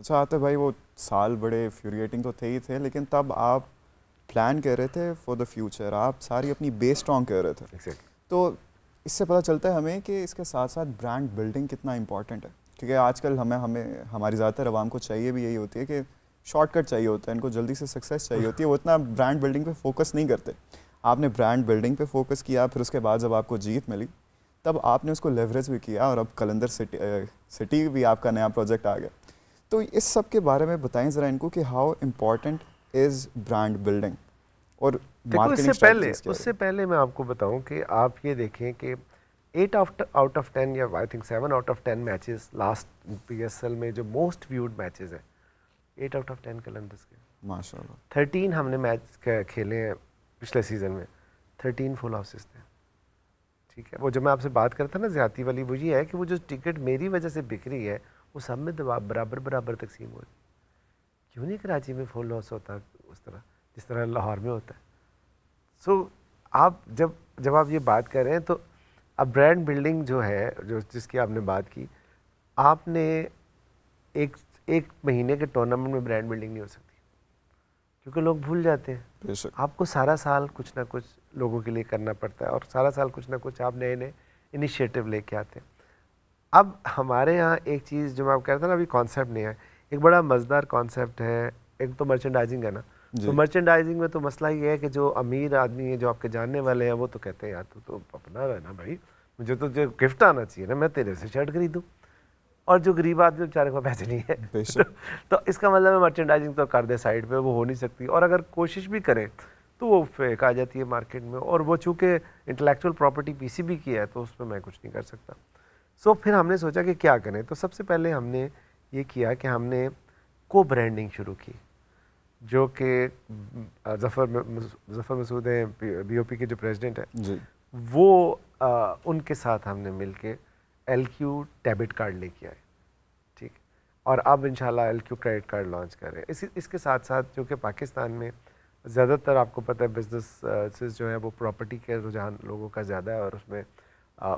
अच्छा आते भाई, वो साल बड़े फ्यूरिएटिंग तो थे ही थे, लेकिन तब आप प्लान कर रहे थे फॉर द फ्यूचर, आप सारी अपनी बेस स्ट्रॉन्ग कर रहे थे। एग्जैक्टली। तो इससे पता चलता है हमें कि इसके साथ साथ ब्रांड बिल्डिंग कितना इंपॉर्टेंट है, क्योंकि आजकल हमें हमें हमारी ज़्यादातर आवाम को चाहिए भी यही होती है कि शॉर्टकट चाहिए होता है, इनको जल्दी से सक्सेस चाहिए होती है, वो इतना ब्रांड बिल्डिंग पे फोकस नहीं करते। आपने ब्रांड बिल्डिंग पे फोकस किया, फिर उसके बाद जब आपको जीत मिली तब आपने उसको लेवरेज भी किया, और अब कलंदर सिटी भी आपका नया प्रोजेक्ट आ गया। तो इस सब के बारे में बताएं ज़रा इनको कि how important is brand building और देखो, मार्केटिंग स्ट्रेटजीज क्या उससे है। पहले मैं आपको बताऊं कि आप ये देखें कि 8 आउट ऑफ 10 या I think 7 out of 10 matches last PSL में जो मोस्ट व्यूड मैचेस हैं, 8 आउट ऑफ 10 कलंदर्स के। माशाल्लाह। 13 हमने मैच खेले हैं पिछले सीज़न में, 13 फुल हाउसेस थे। ठीक है, वो जो मैं आपसे बात करता ना ज़्यादती वाली, वो ये है कि वो जो टिकट मेरी वजह से बिक रही है वो सब में बराबर बराबर तकसीम हो रही। क्यों नहीं कराची में फुल हाउस होता उस तरह जिस तरह लाहौर में होता है? सो आप जब आप ये बात कर रहे हैं तो अब ब्रांड बिल्डिंग जो है, जो जिसकी आपने बात की, आपने एक एक महीने के टूर्नामेंट में ब्रांड बिल्डिंग नहीं हो सकती, क्योंकि लोग भूल जाते हैं। बेशक। आपको सारा साल कुछ ना कुछ लोगों के लिए करना पड़ता है, और सारा साल कुछ ना कुछ आप नए नए इनिशिएटिव लेके आते हैं। अब हमारे यहाँ एक चीज़ जो मैं आपको कहता था ना, अभी कॉन्सेप्ट नहीं है, एक बड़ा मज़ेदार कॉन्सेप्ट है। एक तो मर्चेंडाइजिंग है ना, तो जी। मर्चेंडाइजिंग में तो मसला ये है कि जो अमीर आदमी है, जो आपके जानने वाले हैं, वो तो कहते हैं यार तू तो अपना है ना भाई, मुझे तो जो गिफ्ट आना चाहिए ना, मैं तेरे से शर्ट खरीदूँ। और जो गरीब आदमी बेचारे को पैसे नहीं है बेशक। तो इसका मतलब है मर्चेंडाइजिंग तो कर दे साइड पे, वो हो नहीं सकती। और अगर कोशिश भी करें तो वो फेक आ जाती है मार्केट में, और वो चूँकि इंटेलेक्चुअल प्रॉपर्टी PCB की है तो उसमें मैं कुछ नहीं कर सकता। सो फिर हमने सोचा कि क्या करें, तो सबसे पहले हमने ये किया कि हमने को ब्रांडिंग शुरू की, जो कि जफ़र मसूद हैं BOP के जो प्रेसिडेंट हैं, जी। वो उनके साथ हमने मिलके LQ डेबिट कार्ड लेके आए। ठीक, और अब इंशाल्लाह LQ क्रेडिट कार्ड लॉन्च कर रहे हैं। इसके साथ साथ जो कि पाकिस्तान में ज़्यादातर आपको पता है बिजनेस जो है वो प्रॉपर्टी के रुझान लोगों का ज़्यादा है, और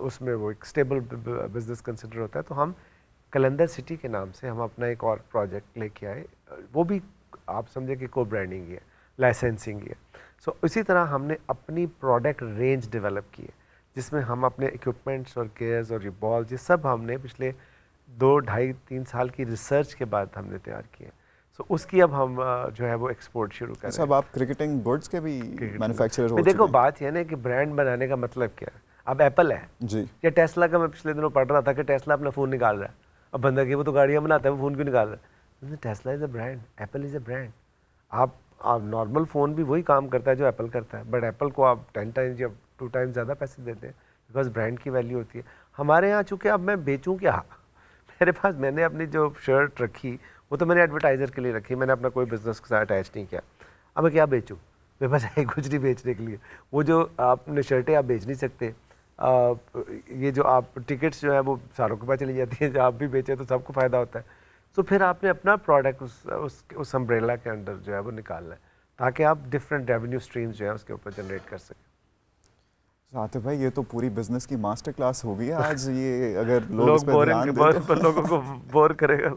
उसमें वो एक स्टेबल बिजनेस कंसिडर होता है। तो हम कलंदर सिटी के नाम से हम अपना एक और प्रोजेक्ट लेके आए, वो भी आप समझे कि को ब्रांडिंग ही है, लाइसेंसिंग ही है। सो इसी तरह हमने अपनी प्रोडक्ट रेंज डेवलप की है, जिसमें हम अपने इक्विपमेंट्स और गेयर्स और ये बॉल्स, ये सब हमने पिछले 2 ढाई 3 साल की रिसर्च के बाद हमने तैयार किए। सो उसकी अब हम जो है वो एक्सपोर्ट शुरू कर अच्छा, रहे अब आप क्रिकेटिंग गुड्स के भी हैं। मैन्युफैक्चरर हो मैं चुके देखो, हैं। बात यह ना कि ब्रांड बनाने का मतलब क्या है। अब एप्पल है जी। या टेस्ला का, मैं पिछले दिनों पढ़ रहा था कि टेस्ला अपना फ़ोन निकाल रहा है। अब बंदा कि वो तो गाड़ियाँ बनाता है, वो फ़ोन क्यों निकाल रहा है? Tesla is a brand, Apple is a brand. आप नॉर्मल फ़ोन भी वही काम करता है जो एप्पल करता है, बट एप्पल को आप 10 टाइम्स या 2 टाइम्स ज़्यादा पैसे देते हैं, बिकॉज ब्रांड की वैल्यू होती है। हमारे यहाँ चूँकि अब मैं बेचूँ क्या, मेरे पास, मैंने अपनी जो शर्ट रखी वो तो मैंने एडवर्टाइज़र के लिए रखी, मैंने अपना कोई बिजनेस के साथ अटैच नहीं किया। अब मैं क्या बेचूँ, मेरे पास है कुछ नहीं बेचने के लिए। वो जो आपने शर्टें आप बेच नहीं सकते, ये जो आप टिकट्स जो है वो सारों के पास चली जाती है, जो आप भी बेचें तो सबको फ़ायदा होता है। तो फिर आपने अपना प्रोडक्ट उस अम्ब्रेला के अंडर जो है वो निकालना है, ताकि आप डिफरेंट रेवेन्यू स्ट्रीम्स जो है उसके ऊपर जनरेट कर सकें। आतिफ भाई, ये तो पूरी बिजनेस की मास्टर क्लास हो गई आज, ये अगर लोग इस लोग पर बोरिंग, ध्यान दें तो लोगों को बोर करेगा।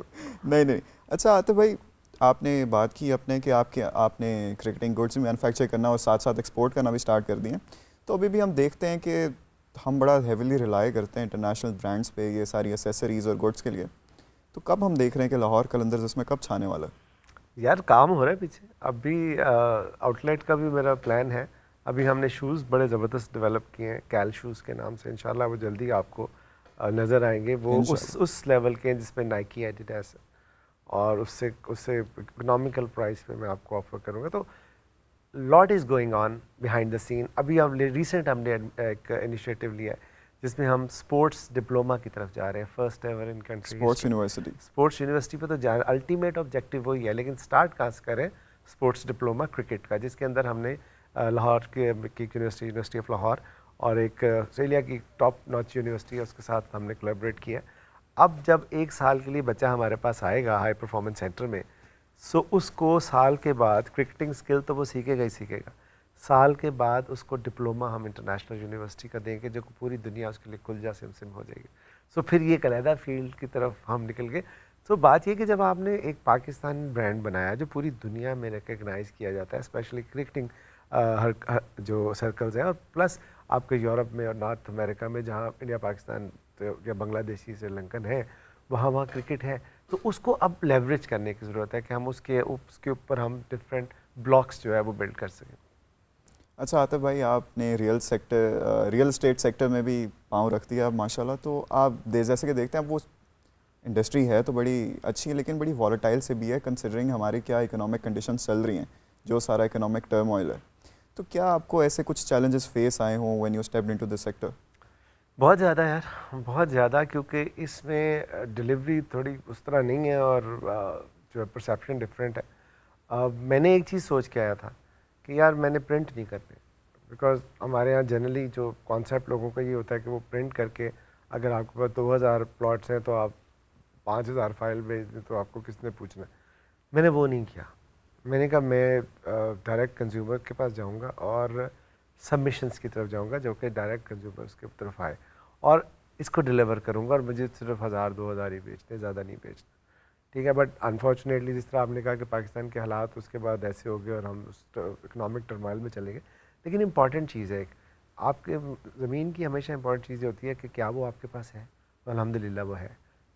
नहीं नहीं। अच्छा आतिफ भाई, आपने बात की अपने कि आपने क्रिकेटिंग गुड्स मैन्युफैक्चर करना और साथ साथ एक्सपोर्ट करना भी स्टार्ट कर दिए। तो अभी भी हम देखते हैं कि हम बड़ा हेविली रिलाई करते हैं इंटरनेशनल ब्रांड्स पे ये सारी एसेसरीज़ और गुड्स के लिए। तो कब हम देख रहे हैं कि लाहौर कलंदर्स इसमें कब छाने वाला है? यार काम हो रहा है पीछे, अभी आउटलेट का भी मेरा प्लान है। अभी हमने शूज़ बड़े ज़बरदस्त डेवलप किए हैं, कैल शूज़ के नाम से, इंशाल्लाह वो जल्दी आपको नज़र आएंगे। वो उस लेवल के हैं जिसमें नाइकी, एडिडास, और उससे उससे इकोनॉमिकल प्राइस पे मैं आपको ऑफर करूँगा। तो lot is going on behind the scene. अभी हमने एक इनिशिएटिव लिया है जिसमें हम स्पोर्ट्स डिप्लोमा की तरफ जा रहे हैं, first ever in country sports university. Sports university पे तो जा, अल्टीमेट ऑब्जेक्टिव वही है, लेकिन स्टार्ट कहाँ से करें? स्पोर्ट्स डिप्लोमा क्रिकेट का, जिसके अंदर हमने लाहौर की यूनिवर्सिटी ऑफ लाहौर और एक ऑस्ट्रेलिया की टॉप नॉच यूनिवर्सिटी है, उसके साथ हमने कोलैबोरेट किया। अब जब 1 साल के लिए बच्चा हमारे पास आएगा हाई परफॉर्मेंस सेंटर में, सो उसको साल के बाद क्रिकेटिंग स्किल तो वो सीखेगा ही सीखेगा, साल के बाद उसको डिप्लोमा हम इंटरनेशनल यूनिवर्सिटी का देंगे, जो पूरी दुनिया उसके लिए कुलजा सिमसिम हो जाएगी। सो फिर ये एक अलहदा फील्ड की तरफ हम निकल गए। तो बात ये कि जब आपने एक पाकिस्तानी ब्रांड बनाया जो पूरी दुनिया में रिकग्नाइज़ किया जाता है, स्पेशली क्रिकेटिंग जो सर्कल्स हैं, और प्लस आपके यूरोप में और नॉर्थ अमेरिका में जहाँ इंडिया पाकिस्तान या बांग्लादेशी श्रीलंकन है, वहाँ क्रिकेट है, तो उसको अब लेवरेज करने की ज़रूरत है कि हम उसके ऊपर हम डिफरेंट ब्लॉक्स जो है वो बिल्ड कर सकें। अच्छा आतिफ भाई, आपने रियल एस्टेट सेक्टर में भी पाँव रख दिया माशाल्लाह। तो आप जैसे कि देखते हैं, वो इंडस्ट्री है तो बड़ी अच्छी है, लेकिन बड़ी वॉलेटाइल से भी है, कंसिडरिंग हमारी क्या इकोनॉमिक कंडीशन चल रही हैं, जो सारा इकोनॉमिक टर्मोइल है। तो क्या आपको ऐसे कुछ चैलेंजेस फेस आए हों when you stepped into this sector? बहुत ज़्यादा यार, बहुत ज़्यादा, क्योंकि इसमें डिलीवरी थोड़ी उस तरह नहीं है और जो परसेप्शन डिफरेंट है। मैंने एक चीज़ सोच के आया था कि यार मैंने प्रिंट नहीं करने, बिकॉज हमारे यहाँ जनरली जो कॉन्सेप्ट लोगों का ये होता है कि वो प्रिंट करके अगर आपके पास 2000 प्लॉट्स हैं तो आप 5000 फाइल भेज दें तो आपको किसने पूछना है। मैंने वो नहीं किया। मैंने कहा मैं डायरेक्ट कंज्यूमर के पास जाऊँगा और सबमिशंस की तरफ जाऊँगा जो कि डायरेक्ट कंज्यूमर्स की तरफ आए, और इसको डिलीवर करूँगा, और मुझे सिर्फ 1000-2000 ही बेचने, ज़्यादा नहीं बेचना, ठीक है। बट अनफॉर्चुनेटली जिस तरह आपने कहा कि पाकिस्तान के हालात उसके बाद ऐसे हो गए और हम उस इकनॉमिक टर्माइल में चले गए। लेकिन इंपॉर्टेंट चीज़ है, आपके ज़मीन की हमेशा इंपॉर्टेंट चीज़ होती है कि क्या वो आपके पास है, तो अल्हम्दुलिल्लाह वो है,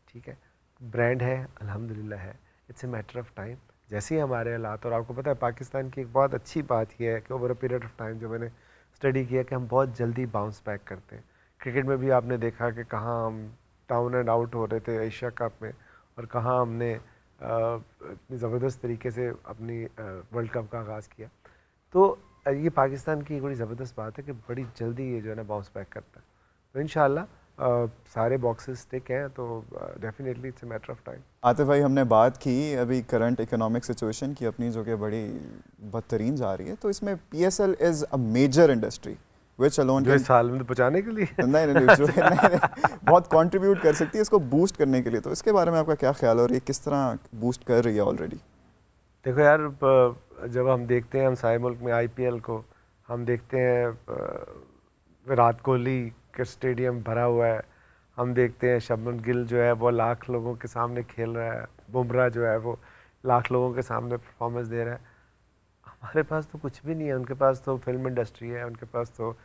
ठीक है। ब्रांड है, अल्हम्दुलिल्लाह है, it's a matter of time. जैसे ही हमारे हालात, और आपको पता है पाकिस्तान की एक बहुत अच्छी बात यह है कि over a period of time जो मैंने स्टडी किया कि हम बहुत जल्दी बाउंस बैक करते हैं। क्रिकेट में भी आपने देखा कि कहाँ हम डाउन एंड आउट हो रहे थे एशिया कप में, और कहाँ हमने इतनी ज़बरदस्त तरीके से अपनी वर्ल्ड कप का आगाज़ किया। तो ये पाकिस्तान की बड़ी ज़बरदस्त बात है कि बड़ी जल्दी ये जो है ना बाउंस बैक करता है। तो इंशाल्लाह सारे बॉक्सेस टिक हैं, तो definitely it's a matter of time. Atif भाई, हमने बात की अभी करंट इकोनॉमिक सिचुएशन की अपनी, जो कि बड़ी बदतरीन जा रही है। तो इसमें PSL is a major industry which alone जो इस साल में बचाने के लिए नहीं, बहुत कंट्रीब्यूट कर सकती है इसको बूस्ट करने के लिए। तो इसके बारे में आपका क्या ख्याल है और ये किस तरह बूस्ट कर रही है ऑलरेडी? देखो यार, जब हम देखते हैं हम सारे मुल्क में IPL को, हम देखते हैं विराट कोहली का स्टेडियम भरा हुआ है, हम देखते हैं शबनम गिल जो है वो लाख लोगों के सामने खेल रहा है, बुमराह जो है वो लाख लोगों के सामने परफॉर्मेंस दे रहा है। हमारे पास तो कुछ भी नहीं है, उनके पास तो फिल्म इंडस्ट्री है, उनके पास तो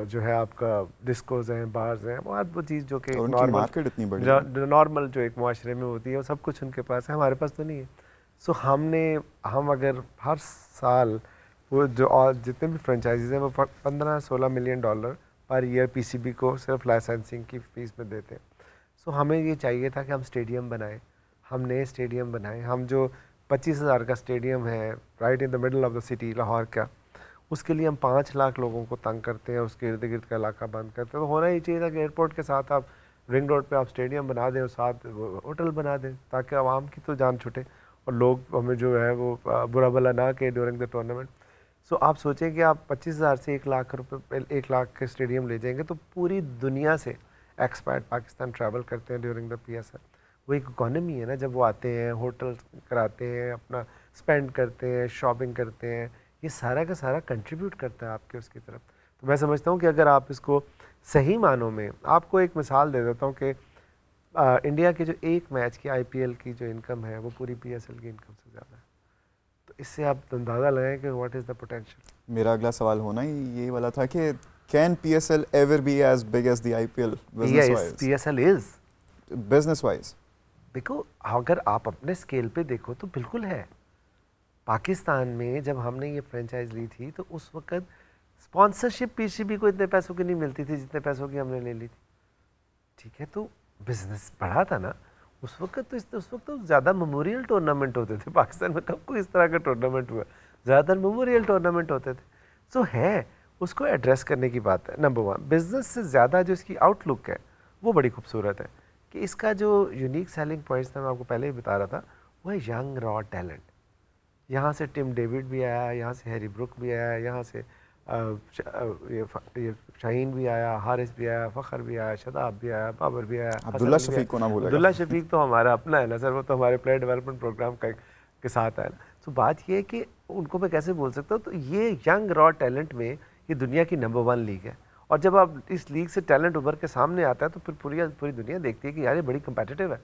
जो है आपका डिस्कोज हैं, बार्स हैं, बहुत वो चीज़ जो कि नॉर्मल जो एक माशरे में होती है, वो सब कुछ उनके पास है, हमारे पास तो नहीं है। सो हम अगर हर साल वो जो और जितने भी फ्रेंचाइजीज हैं वो 15-16 million dollar per year PCB को सिर्फ लाइसेंसिंग की फ़ीस में देते हैं। सो हमें ये चाहिए था कि हम स्टेडियम बनाएं, हम नए स्टेडियम बनाएं। हम जो 25,000 का स्टेडियम है right in the middle of the city Lahore का, उसके लिए हम 5 लाख लोगों को तंग करते हैं, उसके इर्द गिर्द का इलाका बंद करते हैं। तो होना ही चाहिए था कि एयरपोर्ट के साथ आप रिंग रोड पे आप स्टेडियम बना दें और साथ होटल बना दें, ताकि आवाम की तो जान छूटे और लोग हमें जो है वो बुरा भला ना के ड्यूरिंग द टूर्नामेंट। सो आप सोचें कि आप 25,000 से 1 लाख रुपये 1 लाख के स्टेडियम ले जाएंगे तो पूरी दुनिया से एक्सपर्ट पाकिस्तान ट्रैवल करते हैं ड्यूरिंग द PSL। वो एक इकॉनमी है ना, जब वो आते हैं होटल कराते हैं, अपना स्पेंड करते हैं, शॉपिंग करते हैं, ये सारा का सारा कंट्रीब्यूट करता है आपके उसकी तरफ। तो मैं समझता हूँ कि अगर आप इसको सही मानों में, आपको एक मिसाल दे देता हूँ कि इंडिया के जो एक मैच की IPL की जो इनकम है वो पूरी PSL की इनकम से ज़्यादा है। तो इससे आप अंदाज़ा लगाएं कि व्हाट इज़ द पोटेंशियल। मेरा अगला सवाल होना ही ये वाला था कि can PSL ever be as big as the IPL business wise? PSL is business wise. देखो, अगर आप अपने स्केल पे देखो तो बिल्कुल है। पाकिस्तान में जब हमने ये फ्रेंचाइज ली थी तो उस वक्त स्पॉन्सरशिप PCB को इतने पैसों की नहीं मिलती थी जितने पैसों की हमने ले ली थी, ठीक है। तो बिजनेस बढ़ा था ना उस वक्त। तो उस वक्त तो ज़्यादा मेमोरियल टूर्नामेंट होते थे पाकिस्तान में, कब कोई इस तरह का टूर्नामेंट हुआ, ज़्यादातर मेमोरियल टूर्नामेंट होते थे। सो है, उसको एड्रेस करने की बात है। नंबर 1, बिजनेस से ज़्यादा जो इसकी आउटलुक है वो बड़ी खूबसूरत है कि इसका जो यूनिक सेलिंग पॉइंट्स था, मैं आपको पहले ही बता रहा था, वो है यंग रॉ टैलेंट। यहाँ से टिम डेविड भी आया, यहाँ से हैरी ब्रुक भी आया, यहाँ से ये शाहीन भी आया, हारिस भी आया, फ़खर भी आया, शदाब भी आया, बाबर भी आया, अब्दुल्ला शफीक को ना भूलेगा। अब्दुल्ला शफीक तो हमारा अपना है ना सर, वो तो हमारे प्लेयर डेवलपमेंट प्रोग्राम के साथ आया ना। तो बात ये है कि उनको मैं कैसे बोल सकता हूँ, तो ये यंग रॉ टैलेंट में ये दुनिया की नंबर 1 लीग है। और जब आप इस लीग से टैलेंट उभर के सामने आता है तो फिर पूरी दुनिया देखती है कि यार ये बड़ी कंपेटिटिव है।